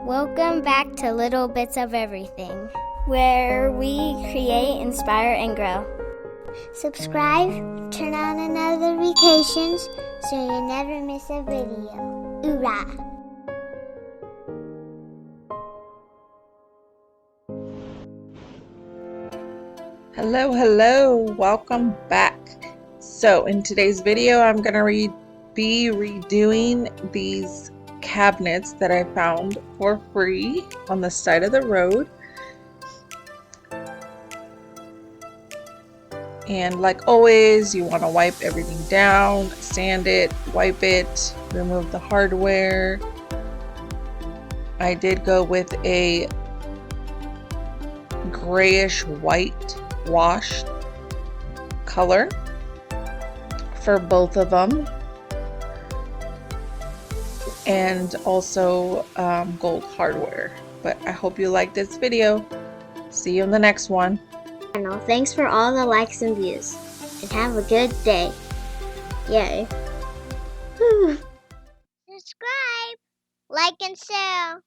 Welcome back to Little Bits of Everything, where we create, inspire, and grow. Subscribe, turn on notifications so you never miss a video. Hoorah! Hello, welcome back. So in today's video, I'm going to be redoing these cabinets that I found for free on the side of the road. And like always, you want to wipe everything down, sand it, wipe it, remove the hardware. I did go with a grayish white wash color for both of them, and also gold hardware. But I hope you like this video. See you in the next one. Thanks for all the likes and views, and have a good day. Yay. Subscribe, like, and share.